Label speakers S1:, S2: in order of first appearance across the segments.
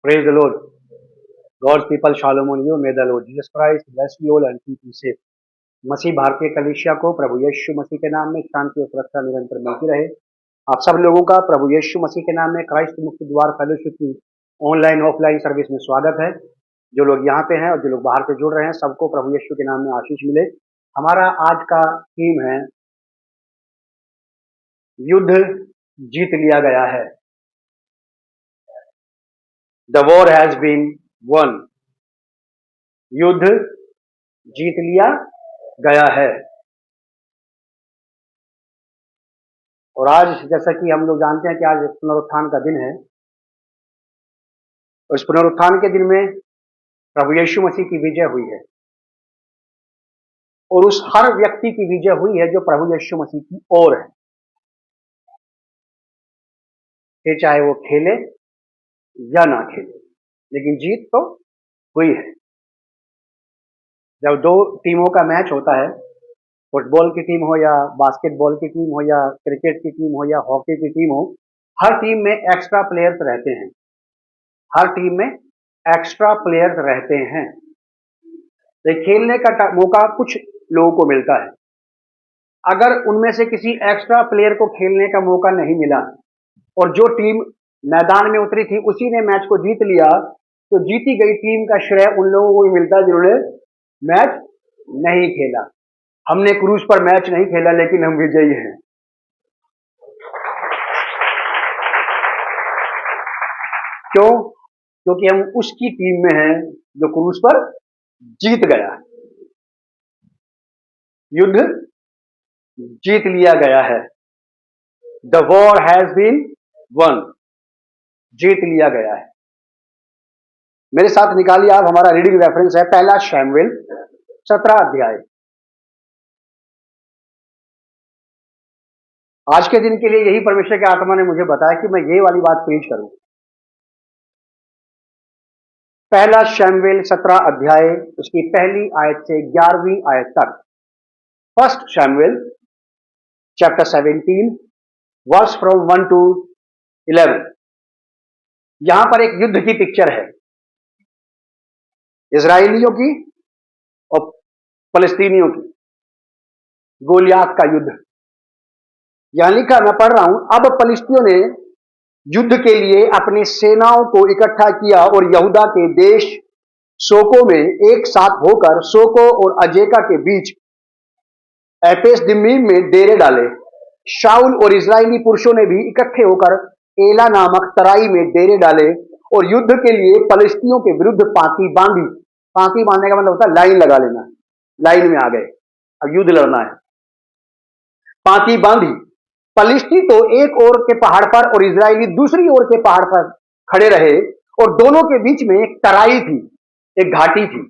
S1: Praise the Lord. God's people, shalom on you. May the Lord Jesus Christ bless you all and keep you safe. मसीह भारतीय कलीसिया को प्रभु यीशु मसीह के नाम में शांति और सुरक्षा निरंतर मिलती रहे। आप सब लोगों का प्रभु यीशु मसीह के नाम में क्राइस्ट मुक्त द्वार फेलोशिप की ऑनलाइन ऑफलाइन सर्विस में स्वागत है। जो लोग यहाँ पे हैं और जो लोग बाहर से जुड़ रहे हैं, सबको प्रभु यीशु के नाम में आशीष मिले। हमारा आज का थीम है युद्ध जीत लिया गया है। The war has been won. युद्ध जीत लिया गया है। और आज जैसा कि हम लोग जानते हैं कि आज पुनरुत्थान का दिन है, और इस पुनरुत्थान के दिन में प्रभु यीशु मसीह की विजय हुई है, और उस हर व्यक्ति की विजय हुई है जो प्रभु यीशु मसीह की ओर है, फिर चाहे वो खेले या ना खेले, लेकिन जीत तो हुई है। जब दो टीमों का मैच होता है, फुटबॉल की टीम हो या बास्केटबॉल की टीम हो या क्रिकेट की टीम हो या हॉकी की टीम हो, हर टीम में एक्स्ट्रा प्लेयर्स रहते हैं। हर टीम में एक्स्ट्रा प्लेयर्स रहते हैं। तो खेलने का मौका कुछ लोगों को मिलता है। अगर उनमें से किसी एक्स्ट्रा प्लेयर को खेलने का मौका नहीं मिला और जो टीम मैदान में उतरी थी उसी ने मैच को जीत लिया, तो जीती गई टीम का श्रेय उन लोगों को मिलता है जिन्होंने मैच नहीं खेला। हमने क्रूज पर मैच नहीं खेला, लेकिन हम विजयी हैं। क्यों? क्योंकि हम उसकी टीम में हैं जो क्रूज पर जीत गया। युद्ध जीत लिया गया है। The war has been won. जीत लिया गया है। मेरे साथ निकालिए आप, हमारा रीडिंग रेफरेंस है पहला शमूएल 17 अध्याय। आज के दिन के लिए यही परमेश्वर की आत्मा ने मुझे बताया कि मैं ये वाली बात प्रीच करूं। पहला शमूएल 17 अध्याय, उसकी पहली आयत से 11वीं आयत तक। फर्स्ट शमूएल चैप्टर 17 वर्स फ्रॉम 1 to 11। यहां पर एक युद्ध की पिक्चर है, इजराइलियों की और फलस्तीनियों की, गोलियात का युद्ध। यहां लिखा, मैं पढ़ रहा हूं। अब फलिस्तियों ने युद्ध के लिए अपनी सेनाओं को इकट्ठा किया और यहूदा के देश सोको में एक साथ होकर सोको और अजेका के बीच एपेसदम्मीम में डेरे डाले। शाऊल और इजरायली पुरुषों ने भी इकट्ठे होकर एला नामक तराई में डेरे डाले और युद्ध के लिए फलिस्तियों के विरुद्ध पांति बांधी। पांति बांधने का मतलब होता है लाइन लगा लेना। लाइन में आ गए, अब युद्ध लड़ना है। पांति बांधी। फलिस्ती तो एक ओर के पहाड़ पर और इजरायली दूसरी ओर के पहाड़ पर खड़े रहे, और दोनों के बीच में एक तराई थी, एक घाटी थी।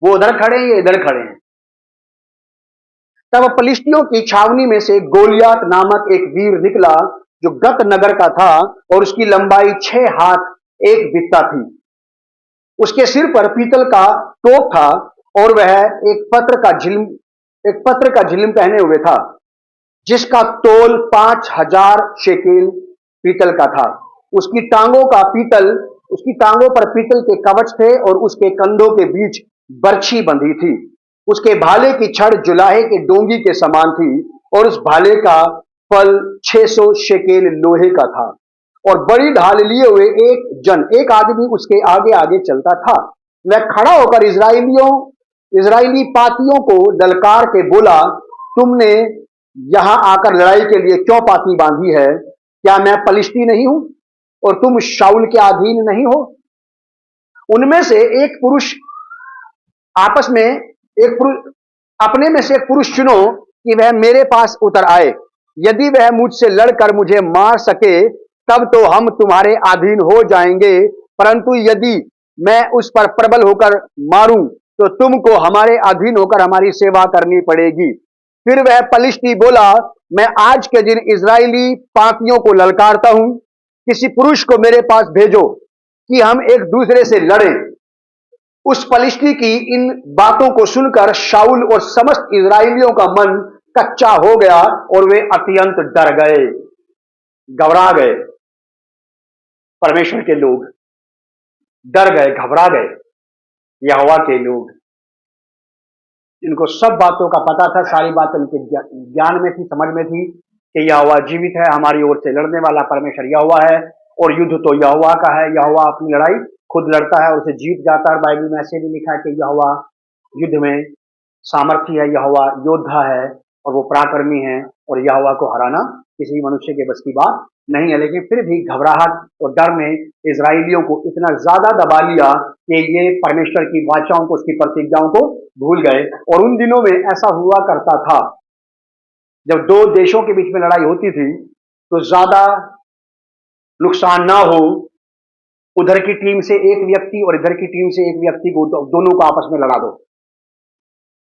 S1: वो उधर खड़े हैं, ये इधर खड़े हैं। तब फलिस्तियों की छावनी में से गोलियात नामक एक वीर निकला जो गत नगर का था, और उसकी लंबाई 6 हाथ 1 बित्ता थी। उसके सिर पर पीतल का टोप था और वह एक पत्र का झिलम पहने हुए था, जिसका तोल 5000 शेकेल पीतल का था। उसकी टांगों पर पीतल के कवच थे और उसके कंधों के बीच बर्छी बंधी थी। उसके भाले की छड़ जुलाहे के डोंगी के समान थी, और उस भाले का फल 600 शेकेल लोहे का था। और बड़ी ढाल लिए हुए एक आदमी उसके आगे आगे चलता था। वह खड़ा होकर इजरायली पातियों को ललकार के बोला, तुमने यहां आकर लड़ाई के लिए क्यों पाती बांधी है? क्या मैं फलिस्ती नहीं हूं और तुम शाऊल के अधीन नहीं हो? उनमें से एक पुरुष अपने में से एक पुरुष चुनो कि वह मेरे पास उतर आए। यदि वह मुझसे लड़कर मुझे मार सके तब तो हम तुम्हारे अधीन हो जाएंगे, परंतु यदि मैं उस पर प्रबल होकर मारूं तो तुमको हमारे अधीन होकर हमारी सेवा करनी पड़ेगी। फिर वह फलिस्ती बोला, मैं आज के दिन इजरायली पातियों को ललकारता हूं, किसी पुरुष को मेरे पास भेजो कि हम एक दूसरे से लड़ें। उस फलिस्ती की इन बातों को सुनकर शाऊल और समस्त इजरायलियों का मन कच्चा हो गया और वे अत्यंत डर गए, घबरा गए। परमेश्वर के लोग, डर गए, घबरा गए। यहोवा के लोग, जिनको सब बातों का पता था, सारी बातें उनके ज्ञान में थी, समझ में थी कि यहोवा जीवित है, हमारी ओर से लड़ने वाला परमेश्वर यहोवा है, और युद्ध तो यहोवा का है। यहोवा अपनी लड़ाई खुद लड़ता है, उसे जीत जाता है। बाइबल में ऐसे भी लिखा है कि यहोवा युद्ध में सामर्थ्य है, यहोवा योद्धा है और वो पराक्रमी है, और यहोवा को हराना किसी मनुष्य के बस की बात नहीं है। लेकिन फिर भी घबराहट और डर ने इजराइलियों को इतना ज्यादा दबा लिया कि ये परमेश्वर की वाचाओं को, उसकी प्रतिज्ञाओं को भूल गए। और उन दिनों में ऐसा हुआ करता था, जब दो देशों के बीच में लड़ाई होती थी तो ज्यादा नुकसान ना हो, उधर की टीम से एक व्यक्ति और इधर की टीम से एक व्यक्ति को, दोनों को आपस में लड़ा दो।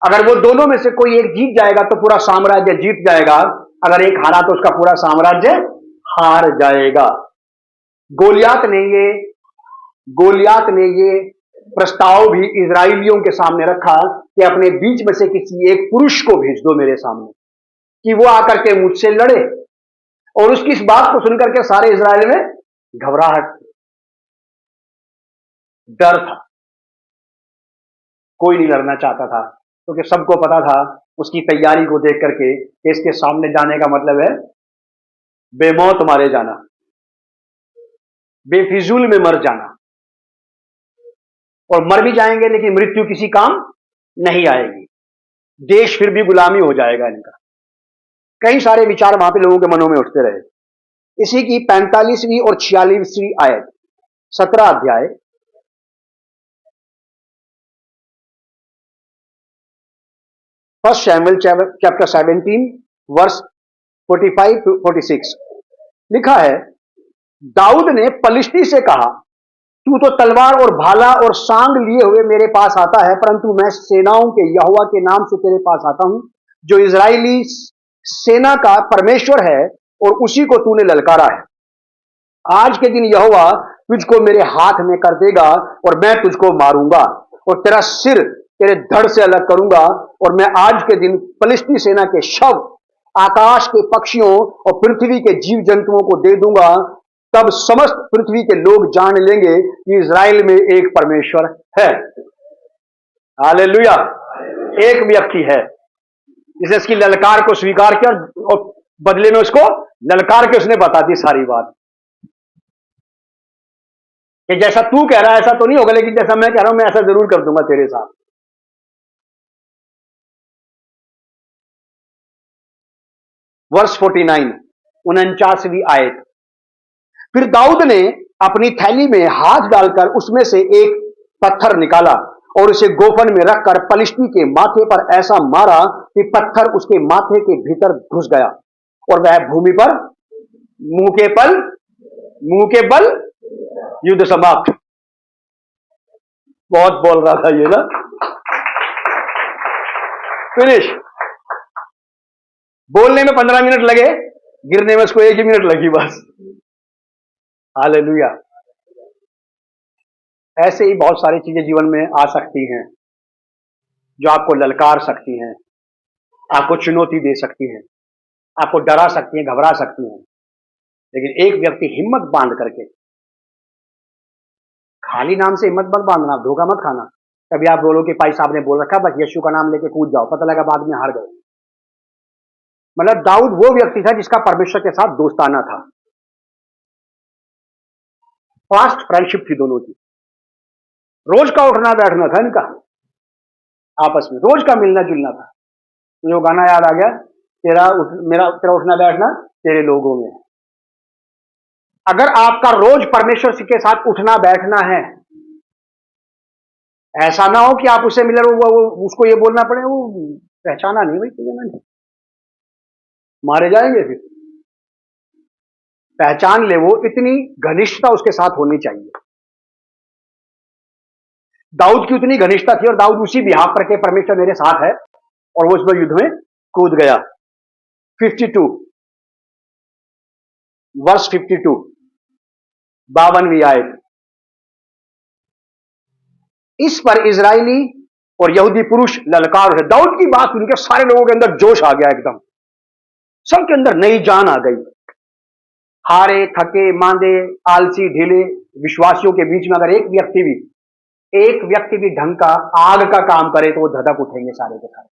S1: अगर वो दोनों में से कोई एक जीत जाएगा तो पूरा साम्राज्य जीत जाएगा, अगर एक हारा तो उसका पूरा साम्राज्य हार जाएगा। गोलियात ने ये प्रस्ताव भी इजराइलियों के सामने रखा कि अपने बीच में से किसी एक पुरुष को भेज दो मेरे सामने, कि वो आकर के मुझसे लड़े। और उसकी इस बात को सुनकर के सारे इजराइल में घबराहट, डर था, कोई नहीं लड़ना चाहता था, क्योंकि सबको पता था उसकी तैयारी को देख करके कि इसके सामने जाने का मतलब है बेमौत मारे जाना, बेफिजूल में मर जाना, और मर भी जाएंगे लेकिन मृत्यु किसी काम नहीं आएगी, देश फिर भी गुलामी हो जाएगा इनका। कई सारे विचार वहां पे लोगों के मनों में उठते रहे। इसी की 45वीं और 46वीं आयत, 17 अध्याय, first Samuel chapter 17 verse 45 to 46 लिखा है, दाऊद ने पलिश्ती से कहा, तू तो तलवार और भाला और सांग लिए हुए मेरे पास आता है, परंतु मैं सेनाओं के यहोवा के नाम से तेरे पास आता हूं, जो इजरायली सेना का परमेश्वर है, और उसी को तूने ललकारा है। आज के दिन यहोवा तुझको मेरे हाथ में कर देगा, और मैं तुझको मारूंगा और तेरा सिर तेरे धड़ से अलग करूंगा, और मैं आज के दिन फलिस्ती सेना के शव आकाश के पक्षियों और पृथ्वी के जीव जंतुओं को दे दूंगा। तब समस्त पृथ्वी के लोग जान लेंगे कि इजराइल में एक परमेश्वर है। हालेलुया। एक व्यक्ति है जिसने इसकी ललकार को स्वीकार किया, और बदले में उसको ललकार के उसने बता दी सारी बात कि जैसा तू कह रहा है ऐसा तो नहीं होगा, लेकिन जैसा मैं कह रहा हूं मैं ऐसा जरूर कर दूंगा तेरे साथ। वर्स 49, 49वीं आयत, फिर दाऊद ने अपनी थैली में हाथ डालकर उसमें से एक पत्थर निकाला और उसे गोफन में रखकर पलिश्ती के माथे पर ऐसा मारा कि पत्थर उसके माथे के भीतर घुस गया, और वह भूमि पर मुंह के बल युद्ध समाप्त। बहुत बोल रहा था ये ना, फिनिश। बोलने में 15 मिनट लगे, गिरने में उसको 1 ही मिनट लगी बस। हालेलुया। ऐसे ही बहुत सारी चीजें जीवन में आ सकती हैं जो आपको ललकार सकती हैं, आपको चुनौती दे सकती हैं, आपको डरा सकती हैं, घबरा सकती हैं। लेकिन एक व्यक्ति हिम्मत बांध करके, खाली नाम से हिम्मत मत बांधना, धोखा मत खाना। कभी आप बोलो कि भाई साहब ने बोल रखा बस यीशु का नाम लेके कूद जाओ, पता लगा बाद में हार गए। मतलब दाऊद वो व्यक्ति था जिसका परमेश्वर के साथ दोस्ताना था, फास्ट फ्रेंडशिप थी दोनों की, रोज का उठना बैठना था इनका, आपस में रोज का मिलना जुलना था। जो गाना याद आ गया, तेरा उठना बैठना तेरे लोगों में। अगर आपका रोज परमेश्वर के साथ उठना बैठना है, ऐसा ना हो कि आप उससे मिले उसको ये बोलना पड़े वो पहचाना नहीं भाई तुझे, मैंने मारे जाएंगे फिर। पहचान ले, वो इतनी घनिष्ठता उसके साथ होनी चाहिए। दाऊद की उतनी घनिष्ठता थी, और दाऊद उसी बिहाफ पर के परमेश्वर मेरे साथ है, और वो उसमें युद्ध में कूद गया। 52 वर्स 52, 52वीं आयत, इस पर इजरायली और यहूदी पुरुष ललकार उठे। दाऊद की बात सुनकर सारे लोगों के अंदर जोश आ गया, एकदम सबके अंदर नई जान आ गई। हारे, थके, मांदे, आलसी, ढीले विश्वासियों के बीच में अगर एक व्यक्ति भी ढंग का आग का काम करे तो वो धधक उठेंगे सारे के सारे।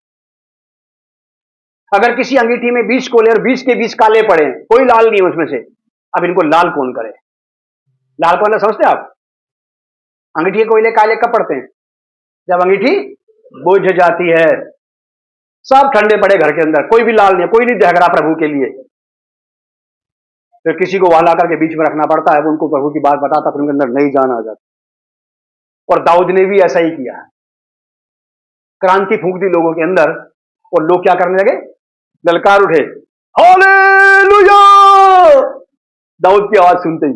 S1: अगर किसी अंगीठी में 20 कोले और 20 के 20 काले पड़े, कोई लाल नहीं है उसमें से, अब इनको लाल कौन करे? लाल कौन समझते आप? अंगीठी के कोयले काले कब पड़ते हैं? जब अंगीठी बुझ जाती है। सब ठंडे पड़े घर के अंदर, कोई भी लाल नहीं है, कोई नहीं दहक रहा प्रभु के लिए। फिर किसी को वहां ला करके बीच में रखना पड़ता है, वो उनको प्रभु की बात बताता, फिर उनके अंदर नई जान आ जाती। और दाऊद ने भी ऐसा ही किया, क्रांति फूंक दी लोगों के अंदर, और लोग क्या करने लगे? ललकार उठे, हालेलुया! दाऊद की आवाज सुनते ही,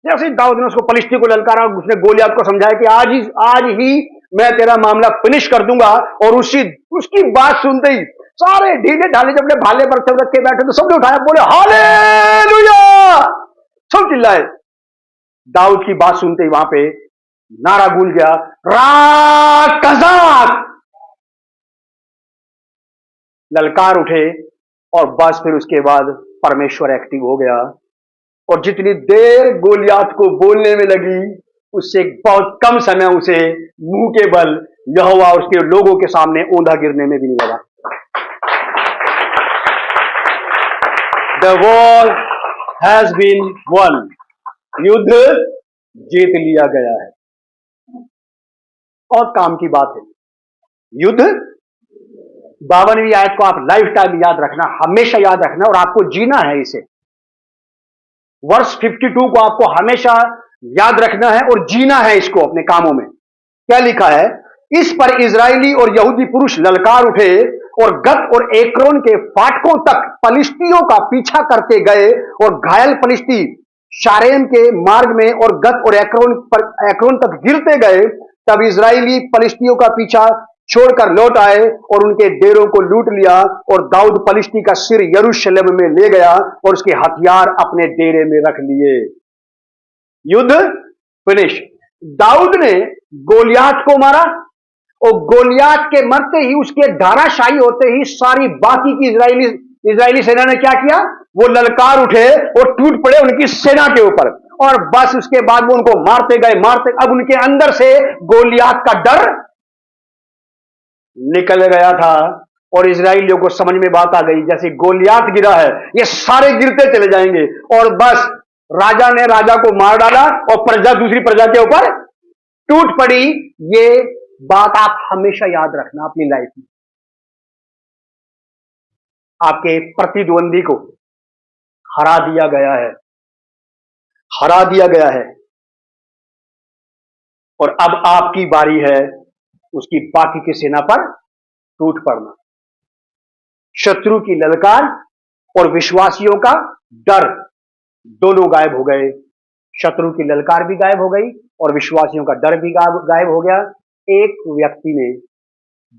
S1: जैसे दाऊद ने उसको फलिश्ती को ललकारा, उसने गोलियत को समझाया कि आज ही मैं तेरा मामला फिनिश कर दूंगा, और उसकी बात सुनते ही सारे ढीले ढाले जब अपने भाले पर सब रख के बैठे तो सबने उठाया, बोले हालेलुया! सब चिल्लाए। दाऊद की बात सुनते ही वहां पे नारा गूंज गया, रा कज़ाक! ललकार उठे, और बस फिर उसके बाद परमेश्वर एक्टिव हो गया, और जितनी देर गोलियात को बोलने में लगी, उससे बहुत कम समय उसे मुंह के बल यहोवा उसके लोगों के सामने औंधा गिरने में भी नहीं लगा। The war has been won. युद्ध जीत लिया गया है। और काम की बात है, युद्ध 52वीं आयत को आप लाइफ टाइम याद रखना, हमेशा याद रखना, और आपको जीना है इसे। वर्ष 52 को आपको हमेशा याद रखना है और जीना है इसको अपने कामों में। क्या लिखा है? इस पर इजरायली और यहूदी पुरुष ललकार उठे और गत और एक्रोन के फाटकों तक पलिश्तियों का पीछा करते गए, और घायल पलिश्ती शारेम के मार्ग में और गत और एक्रोन तक गिरते गए। तब इजरायली पलिश्तियों का पीछा छोड़कर लौट आए और उनके डेरों को लूट लिया, और दाऊद पलिश्ती का सिर यरूशलेम में ले गया और उसके हथियार अपने डेरे में रख लिए। युद्ध फिनिश। दाऊद ने गोलियात को मारा, और गोलियात के मरते ही, उसके धाराशायी होते ही, सारी बाकी की इजरायली सेना ने क्या किया? वो ललकार उठे और टूट पड़े उनकी सेना के ऊपर, और बस उसके बाद वो उनको मारते गए। अब उनके अंदर से गोलियात का डर निकल गया था, और इजरायलियों को समझ में बात आ गई, जैसे गोलियात गिरा है ये सारे गिरते चले जाएंगे, और बस राजा ने राजा को मार डाला और प्रजा दूसरी प्रजा के ऊपर टूट पड़ी। ये बात आप हमेशा याद रखना अपनी लाइफ में। आपके प्रतिद्वंदी को हरा दिया गया है, हरा दिया गया है, और अब आपकी बारी है उसकी बाकी की सेना पर टूट पड़ना। शत्रु की ललकार और विश्वासियों का डर दोनों गायब हो गए। शत्रु की ललकार भी गायब हो गई और विश्वासियों का डर भी गायब हो गया। एक व्यक्ति ने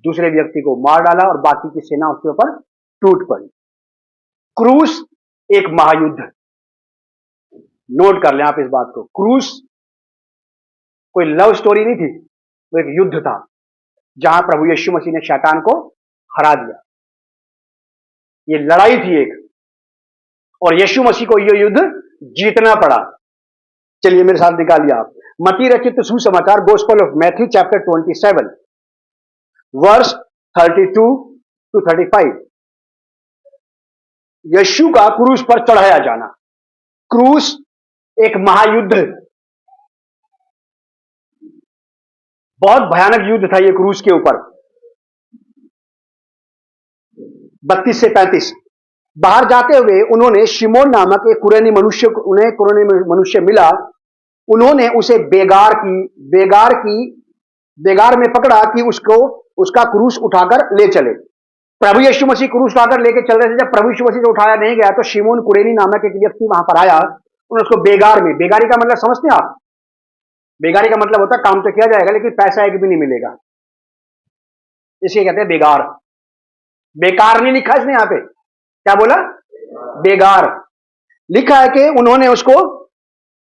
S1: दूसरे व्यक्ति को मार डाला और बाकी की सेना उसके ऊपर टूट पड़ी। क्रूस एक महायुद्ध, नोट कर लें आप इस बात को। क्रूस कोई लव स्टोरी नहीं थी, वो एक युद्ध था जहां प्रभु यीशु मसीह ने शैतान को हरा दिया। ये लड़ाई थी एक, और यीशु मसीह को यह युद्ध जीतना पड़ा। चलिए मेरे साथ निकालिए आप मत्ती रचित सुसमाचार, gospel of Matthew chapter 27 verse 32 to 35। यीशु का क्रूस पर चढ़ाया जाना। क्रूस एक महायुद्ध, बहुत भयानक युद्ध था ये क्रूस के ऊपर। 32 से 35। बाहर जाते हुए उन्होंने शिमोन नामक एक कुरेनी मनुष्य मिला। उन्होंने उसे बेगार में पकड़ा कि उसका क्रूस उठाकर ले चले। प्रभु यीशु मसीह क्रूस उठाकर लेके चल रहे थे। जब प्रभु यीशु मसीह से उठाया नहीं गया तो शिमोन कुरेनी नामक एक व्यक्ति वहां पर आया। उन्होंने उसको बेगारी का मतलब समझते हैं आप? बेगारी का मतलब होता है काम तो किया जाएगा लेकिन पैसा एक भी नहीं मिलेगा, इसे कहते हैं बेगार। बेकार नहीं लिखा इसने यहां पे, क्या बोला? बेगार लिखा है कि उन्होंने उसको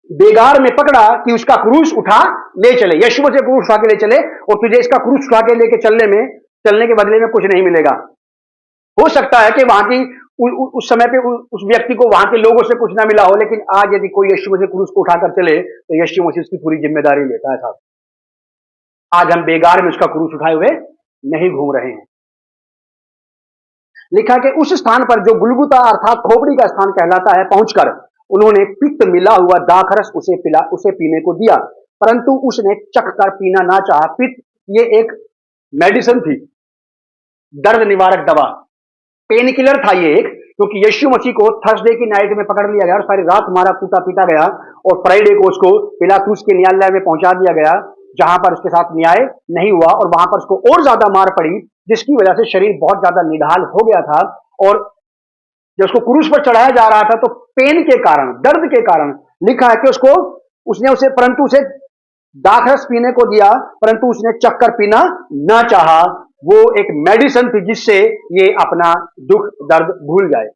S1: बेगार में पकड़ा कि उसका क्रूस उठा ले चले। यीशु मसीह क्रूस उठा के ले चले और तुझे इसका क्रूस उठा के लेके चलने के बदले में कुछ नहीं मिलेगा। हो सकता है कि वहां की उस समय पे उस व्यक्ति को वहां के लोगों से कुछ ना मिला हो, लेकिन आज यदि कोई यीशु मसीह क्रूस को उठाकर चले तो यीशु मसीह उसकी पूरी जिम्मेदारी लेता है साहब। आज हम बेगार में उसका क्रूस उठाए हुए नहीं घूम रहे हैं। लिखा कि उस स्थान पर जो गुलगुता अर्थात खोपड़ी का स्थान कहलाता है पहुंचकर उन्होंने पित्त मिला हुआ दाखरस उसे पीने को दिया, परंतु उसने चखकर पीना ना चाहा। पित्त ये एक मेडिसिन थी, दर्द निवारक दवा, पेन किलर था ये एक, क्योंकि यीशु मसीह को थर्सडे की नाइट में पकड़ लिया गया और सारी रात मारा कूटा पीटा गया और फ्राइडे को उसको पिलातुस के न्यायालय में पहुंचा दिया गया, जहां पर उसके साथ न्याय नहीं हुआ और वहां पर उसको और ज्यादा मार पड़ी, जिसकी वजह से शरीर बहुत ज्यादा निढाल हो गया था। और जब उसको क्रूस पर चढ़ाया जा रहा था तो पेन के कारण, दर्द के कारण, लिखा है कि परंतु उसे दाखरस पीने को दिया, परंतु उसने चक्कर पीना ना चाहा। वो एक मेडिसिन थी जिससे ये अपना दुख दर्द भूल जाए,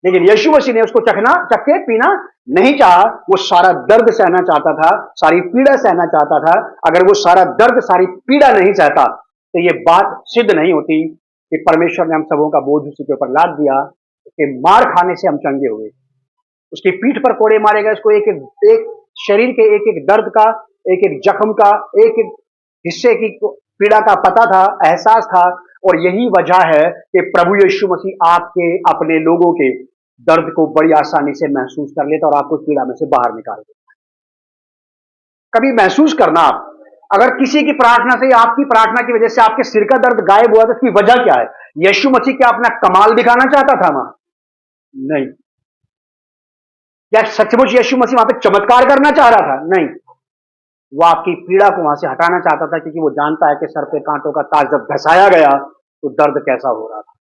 S1: लेकिन यीशु मसीह ने उसको चख के पीना नहीं चाहा। वो सारा दर्द सहना चाहता था, सारी पीड़ा सहना चाहता था। अगर वो सारा दर्द सारी पीड़ा नहीं सहता तो ये बात सिद्ध नहीं होती कि परमेश्वर ने हम सबों का बोझ उसी के ऊपर लाद दिया कि मार खाने से हम चंगे हुए। उसकी पीठ पर कोड़े मारे गए, उसको एक शरीर के एक एक दर्द का, एक एक जख्म का, एक एक हिस्से की पीड़ा का पता था, एहसास था। और यही वजह है कि प्रभु यीशु मसीह आपके अपने लोगों के दर्द को बड़ी आसानी से महसूस कर लेता और आपको पीड़ा में से बाहर निकाल देता। कभी महसूस करना, आप अगर किसी की प्रार्थना से या आपकी प्रार्थना की वजह से आपके सिर का दर्द गायब हुआ तो इसकी वजह क्या है? यीशु मसीह क्या अपना कमाल दिखाना चाहता था वहां? नहीं। क्या सचमुच यीशु मसीह वहां पे चमत्कार करना चाह रहा था? नहीं। वो आपकी पीड़ा को वहां से हटाना चाहता था, क्योंकि वो जानता है कि सर पे कांटों का ताज जब घसाया गया तो दर्द कैसा हो रहा था।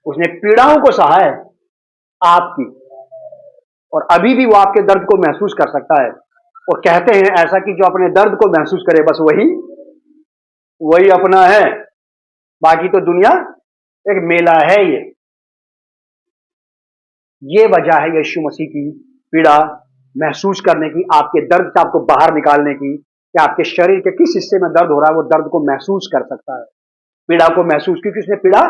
S1: उसने पीड़ाओं को सहा है आपकी, और अभी भी वो आपके दर्द को महसूस कर सकता है। और कहते हैं ऐसा कि जो अपने दर्द को महसूस करे बस वही अपना है, बाकी तो दुनिया एक मेला है। ये वजह है यीशु मसीह की पीड़ा महसूस करने की, आपके दर्द से आपको बाहर निकालने की, कि आपके शरीर के किस हिस्से में दर्द हो रहा है वो दर्द को महसूस कर सकता है, पीड़ा को महसूस, क्योंकि उसने पीड़ा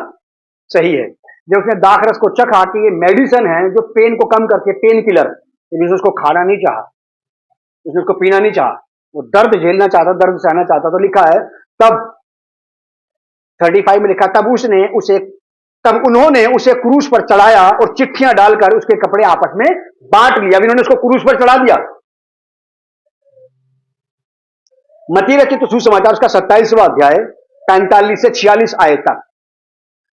S1: सही है। जब उसने दाखरस को चखा कि ये मेडिसिन है जो पेन को कम करके, पेन किलर, लेकिन उसको खाना नहीं चाहा, उसने उसको पीना नहीं चाहा, वो दर्द झेलना चाहता, दर्द सहना चाहता। तो लिखा है तब 35 में लिखा, तब उन्होंने उसे क्रूस पर चढ़ाया और चिट्ठियां डालकर उसके कपड़े आपस में बांट लिया। इन्होंने उसको क्रूस पर चढ़ा दिया। मत्ती रचित सुसमाचार उसका 27वां अध्याय 45 से 46 आयत तक,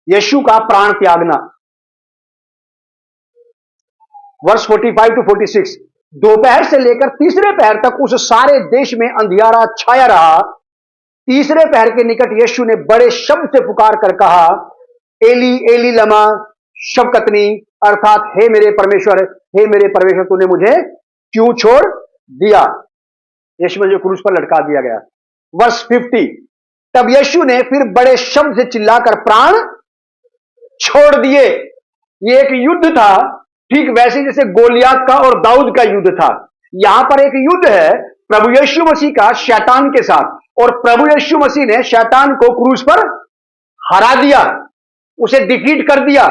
S1: यीशु का प्राण त्यागना, वर्ष 45 टू 46। दोपहर से लेकर तीसरे पहर तक उस सारे देश में अंधियारा छाया रहा। तीसरे पहर के निकट यीशु ने बड़े शब्द से पुकार कर कहा, एली एली लमा शबकतनी, अर्थात हे मेरे परमेश्वर तूने मुझे क्यों छोड़ दिया। यीशु में जो क्रूस पर लटका दिया गया। वर्ष 50, तब यीशु ने फिर बड़े शब्द से चिल्लाकर प्राण छोड़ दिए। ये एक युद्ध था, ठीक वैसे जैसे गोलियात का और दाऊद का युद्ध था। यहां पर एक युद्ध है प्रभु यीशु मसीह का शैतान के साथ, और प्रभु यीशु मसीह ने शैतान को क्रूस पर हरा दिया, उसे डिफीट कर दिया।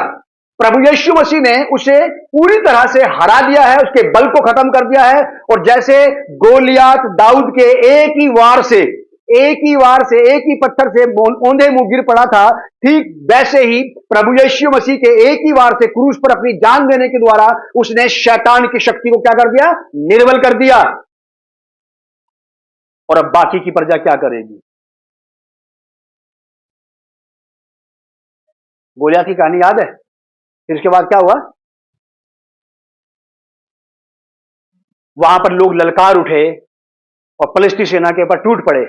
S1: प्रभु यीशु मसीह ने उसे पूरी तरह से हरा दिया है, उसके बल को खत्म कर दिया है। और जैसे गोलियात दाऊद के एक ही वार से, एक ही पत्थर से औंधे मुंह गिर पड़ा था, ठीक वैसे ही प्रभु यीशु मसीह के एक ही वार से क्रूस पर अपनी जान देने के द्वारा उसने शैतान की शक्ति को क्या कर दिया? निर्बल कर दिया। और अब बाकी की प्रजा क्या करेगी? गोलियात की कहानी याद है? फिर इसके बाद क्या हुआ? वहां पर लोग ललकार उठे और फलिस्ती सेना के ऊपर टूट पड़े।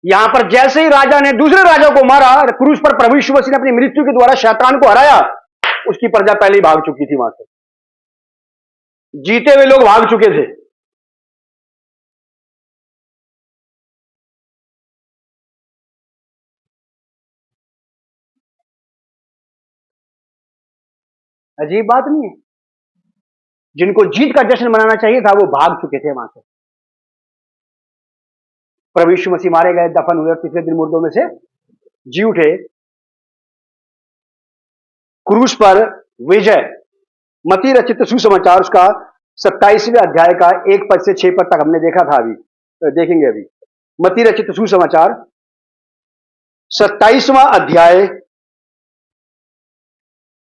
S1: यहां पर जैसे ही राजा ने दूसरे राजा को मारा, क्रूस पर प्रभु यीशु मसीह ने अपनी मृत्यु के द्वारा शैतान को हराया, उसकी प्रजा पहले ही भाग चुकी थी वहां से। जीते हुए लोग भाग चुके थे। अजीब बात नहीं है? जिनको जीत का जश्न मनाना चाहिए था वो भाग चुके थे वहां से। प्रभु यीशु मसीह मारे गए, दफन हुए और तीसरे दिन मुर्दों में से जी उठे। क्रूस पर विजय। मत्ती रचित सुसमाचार उसका 27वें अध्याय का 1 पद से 6 पद तक हमने देखा था, अभी तो देखेंगे। अभी मत्ती रचित सुसमाचार 27वां अध्याय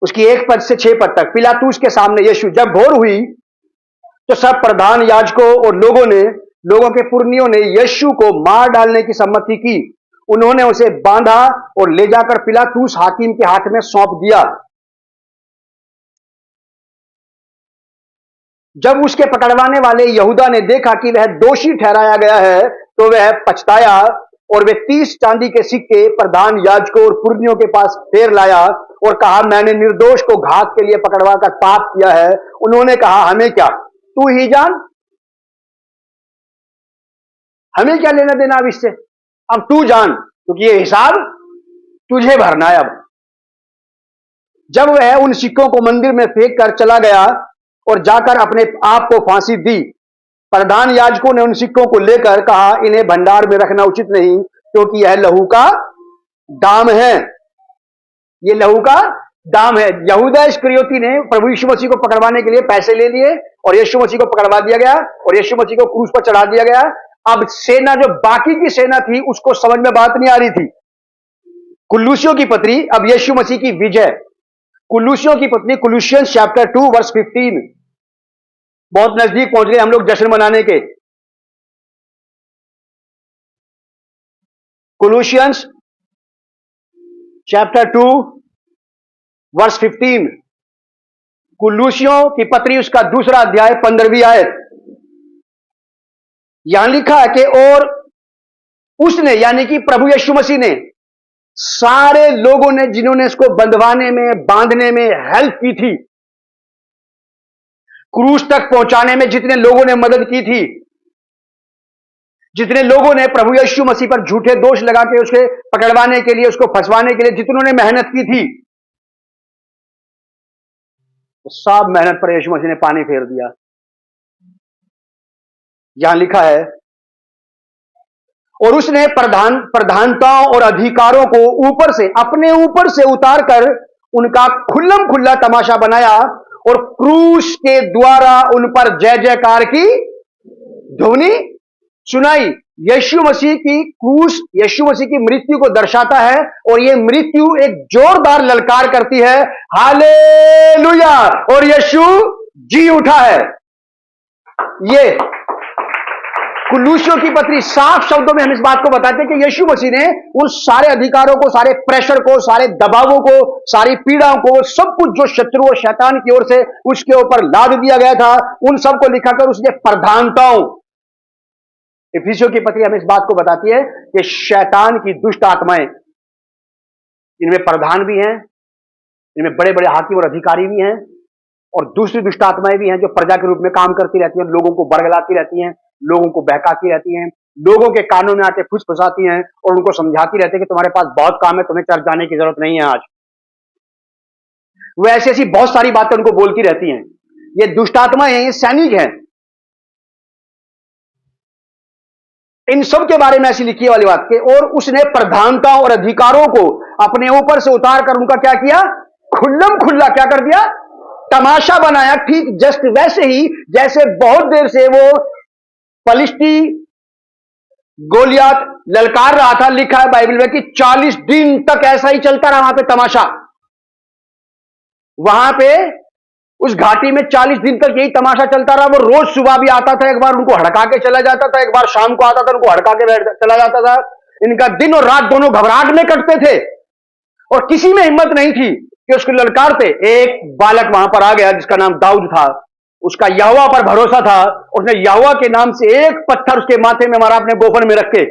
S1: उसकी 1 पद से 6 पद तक। पिलातूस के सामने यीशु। जब भोर हुई तो सब प्रधान याजकों और लोगों के पुरनियों ने यीशु को मार डालने की सम्मति की। उन्होंने उसे बांधा और ले जाकर पिलातूस हाकिम के हाथ में सौंप दिया। जब उसके पकड़वाने वाले यहूदा ने देखा कि वह दोषी ठहराया गया है तो वह पछताया और वे 30 चांदी के सिक्के प्रधान याजकों और पुरनियों के पास फेर लाया और कहा, मैंने निर्दोष को घात के लिए पकड़वा कर पाप किया है। उन्होंने कहा, हमें क्या, तू ही जान, हमें क्या लेना देना अब इससे, अब तू जान, क्योंकि ये हिसाब तुझे भरना है। अब जब वह उन सिक्कों को मंदिर में फेंक कर चला गया और जाकर अपने आप को फांसी दी, प्रधान याजकों ने उन सिक्कों को लेकर कहा, इन्हें भंडार में रखना उचित नहीं, क्योंकि यह लहू का दाम है। ये लहू का दाम है। यहूदा इस्करियोती ने प्रभु यीशु मसीह को पकड़वाने के लिए पैसे ले लिए और यीशु मसीह को पकड़वा दिया गया और यीशु मसीह को क्रूस पर चढ़ा दिया गया। अब सेना, जो बाकी की सेना थी, उसको समझ में बात नहीं आ रही थी। कुलूसियों की पत्री, अब यीशु मसीह की विजय। कुलूसियों की पत्री, कुलूसियंस चैप्टर 2 वर्स 15। बहुत नजदीक पहुंच गए हम लोग जश्न मनाने के। कुलूसियंस चैप्टर 2 वर्स 15। कुलूसियों की पत्री उसका 2 अध्याय 15वीं आयत। यहां लिखा है कि और उसने, यानी कि प्रभु यीशु मसीह ने, सारे लोगों ने जिन्होंने इसको बंधवाने में, बांधने में हेल्प की थी, क्रूस तक पहुंचाने में जितने लोगों ने मदद की थी, जितने लोगों ने प्रभु यीशु मसीह पर झूठे दोष लगा के उसके पकड़वाने के लिए, उसको फंसवाने के लिए जितनों ने मेहनत की थी, सब मेहनत पर यीशु मसीह ने पानी फेर दिया। यहां लिखा है, और उसने प्रधानताओं और अधिकारों को ऊपर से, अपने ऊपर से उतार कर उनका खुल्लम खुल्ला तमाशा बनाया और क्रूस के द्वारा उन पर जय जयकार की ध्वनि सुनाई। यीशु मसीह की क्रूस, यीशु मसीह की मृत्यु को दर्शाता है और यह मृत्यु एक जोरदार ललकार करती है, हालेलुया, और यीशु जी उठा है। ये कुलूसियों की पत्री साफ शब्दों में हम इस बात को बताते हैं कि यीशु मसीह ने उन सारे अधिकारों को, सारे प्रेशर को, सारे दबावों को, सारी पीड़ाओं को, सब कुछ जो शत्रु और शैतान की ओर से उसके ऊपर लाद दिया गया था, उन सबको लिखाकर उसने प्रधानताओं। इफिसियों की पत्री हमें इस बात को बताती है कि शैतान की दुष्ट आत्माएं, इनमें प्रधान भी हैं, इनमें बड़े बड़े हाकिम और अधिकारी भी हैं, और दूसरी दुष्ट आत्माएं भी हैं जो प्रजा के रूप में काम करती रहती हैं, लोगों को बरगलाती रहती हैं, लोगों को बहकाती रहती हैं, लोगों के कानों में आके फुसफुसाती हैं और उनको समझाती रहती है कि तुम्हारे पास बहुत काम है, तुम्हें चर्च जाने की जरूरत नहीं है। आज वो ऐसी ऐसी बहुत सारी बातें उनको बोलती रहती हैं। ये दुष्ट आत्माएं हैं, ये सैनिक हैं। इन सब के बारे में ऐसी लिखी वाली बात के, और उसने प्रधानताओं और अधिकारों को अपने ऊपर से उतार कर उनका क्या किया, खुल्लम खुल्ला क्या कर दिया, तमाशा बनाया। ठीक जस्ट वैसे ही जैसे बहुत देर से वो फलिस्ती गोलियात ललकार रहा था। लिखा है बाइबल में कि 40 दिन तक ऐसा ही चलता रहा वहां पे तमाशा। वहां पे उस घाटी में 40 दिन तक यही तमाशा चलता रहा। वो रोज सुबह भी आता था, एक बार उनको हड़का के चला जाता था, एक बार शाम को आता था, उनको हड़का के चला जाता था। इनका दिन और रात दोनों घबराहट में कटते थे और किसी में हिम्मत नहीं थी कि उसको ललकारते। एक बालक वहां पर आ गया जिसका नाम दाऊद था। उसका यहोवा पर भरोसा था। उसने यहोवा के नाम से एक पत्थर उसके माथे में मारा, अपने गोफन में रख के।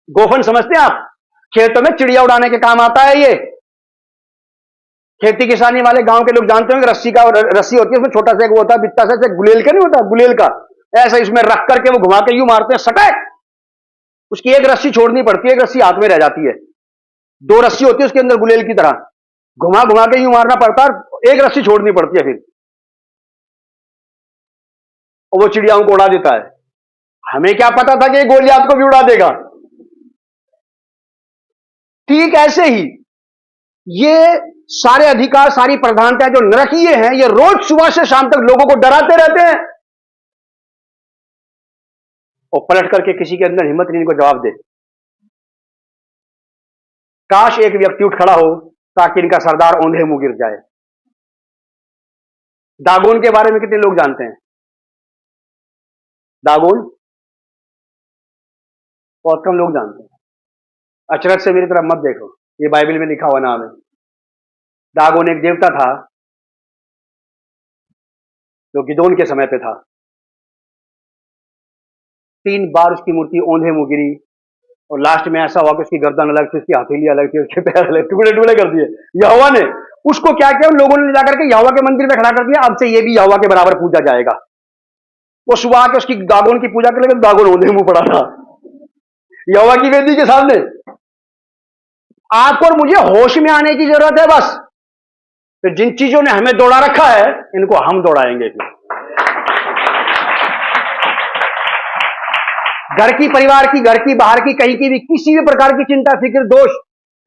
S1: गोफन समझते हैं आप? खेतों में चिड़िया उड़ाने के काम आता है ये। खेती किसानी वाले गांव के लोग जानते होंगे, रस्सी का रस्सी होती है, उसमें छोटा सा एक वो होता है बित्ता सा, गुलेल का नहीं होता, गुलेल का, ऐसा इसमें रख करके वो घुमा के यूं मारते हैं, सटैक। उसकी एक रस्सी छोड़नी पड़ती है, एक रस्सी हाथ में रह जाती है। 2 रस्सी होती है उसके अंदर गुलेल की तरह, घुमा घुमा के यूं मारना पड़ता है, एक रस्सी छोड़नी पड़ती है फिर, और वो चिड़ियाओं को उड़ा देता है। हमें क्या पता था कि ये गोलियात को भी उड़ा देगा। ठीक ऐसे ही ये सारे अधिकार, सारी प्रधानता जो नरकीय हैं, ये रोज सुबह से शाम तक लोगों को डराते रहते हैं और पलट करके किसी के अंदर हिम्मत नहीं इनको जवाब दे। काश एक व्यक्ति उठ खड़ा हो ताकि इनका सरदार औंधे मुंह गिर जाए। दागोन के बारे में कितने लोग जानते हैं? दागोन बहुत कम लोग जानते हैं। अचरज से मेरी तरफ मत देखो, ये बाइबल में लिखा हुआ नाम है। दागोन एक देवता था जो गिदोन के समय पे था। 3 बार उसकी मूर्ति औंधे मुंह गिरी और लास्ट में ऐसा हुआ कि उसकी गर्दन अलग थी, उसकी हथेली अलग थी, उसके पैर अलग, टुकड़े टुकड़े कर दिए। यहोवा ने उसको क्या किया, उन लोगों ने जाकर के यहोवा के मंदिर में खड़ा कर दिया। अब से ये भी यहोवा के बराबर पूजा जाएगा। वो सुबह आके उसकी दागोन की पूजा कर, दागोन औंधे मुंह पड़ा था यहोवा की वेदी के सामने। आपको और मुझे होश में आने की जरूरत है बस। तो जिन चीजों ने हमें दौड़ा रखा है, इनको हम दौड़ाएंगे। घर की, परिवार की, घर की, बाहर की, कहीं की भी किसी भी प्रकार की चिंता, फिक्र, दोष,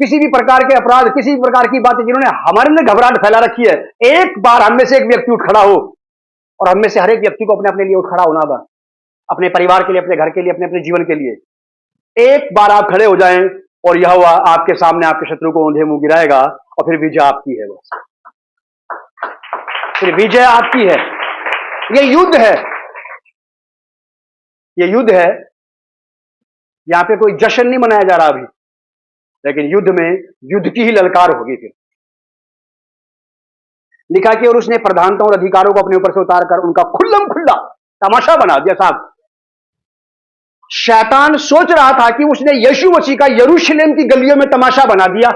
S1: किसी भी प्रकार के अपराध, किसी भी प्रकार की बातें जिन्होंने हमारे अंदर घबराहट फैला रखी है, एक बार हम में से एक व्यक्ति उठ खड़ा हो, और हम में से हर एक व्यक्ति को अपने अपने लिए उठ खड़ा होना बा, अपने परिवार के लिए, अपने घर के लिए, अपने अपने जीवन के लिए। एक बार आप खड़े हो जाएं और यहोवा आपके सामने आपके शत्रु को औंधे मुंह गिराएगा और फिर विजय आपकी है। बस फिर विजय आपकी है। ये युद्ध है, ये युद्ध है। यहां पे कोई जश्न नहीं मनाया जा रहा अभी, लेकिन युद्ध में युद्ध की ही ललकार होगी। फिर लिखा कि और उसने प्रधानताओं और अधिकारों को अपने ऊपर से उतार कर उनका खुल्लम खुल्ला तमाशा बना दिया। साहब, शैतान सोच रहा था कि उसने यीशु मसीह का यरूशलेम की गलियों में तमाशा बना दिया।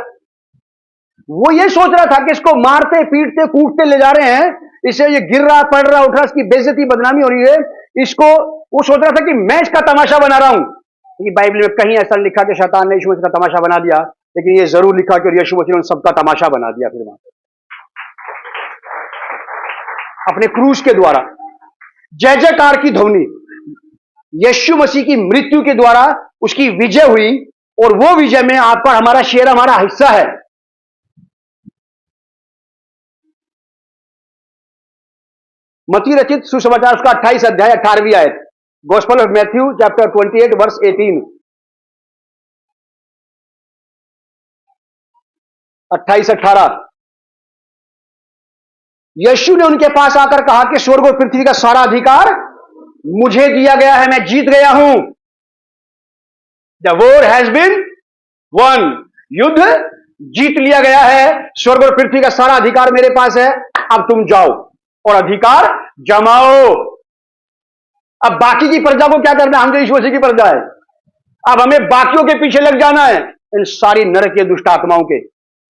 S1: वो ये सोच रहा था कि इसको मारते, पीटते, कूटते ले जा रहे हैं, इसे ये गिर रहा, पड़ रहा, उठ रहा, इसकी बेइज्जती, बदनामी हो रही है, इसको वो सोच रहा था कि मैं इसका तमाशा बना रहा हूं। ये बाइबल में कहीं ऐसा लिखा कि शैतान ने यीशु मसीह का तमाशा बना दिया, लेकिन ये जरूर लिखा कि यीशु मसीह ने सबका तमाशा बना दिया। फिर अपने क्रूस के द्वारा जय जयकार की ध्वनि, यीशु मसीह की मृत्यु के द्वारा उसकी विजय हुई, और वो विजय में आपका, हमारा शेयर, हमारा हिस्सा है। मत्ती रचित सुसमाचार उसका 28 अध्याय 18वीं आयत, gospel of Matthew chapter 28 verse 18, 28-18। यीशु ने उनके पास आकर कहा कि स्वर्ग और पृथ्वी का सारा अधिकार मुझे दिया गया है, मैं जीत गया हूं। The war has been won, युद्ध जीत लिया गया है, स्वर्ग और पृथ्वी का सारा अधिकार मेरे पास है। अब तुम जाओ और अधिकार जमाओ। अब बाकी की प्रजा को क्या करना है? हम जो यीशु मसीह की प्रजा है, अब हमें बाकियों के पीछे लग जाना है। इन सारी नरक के दुष्ट आत्माओं के,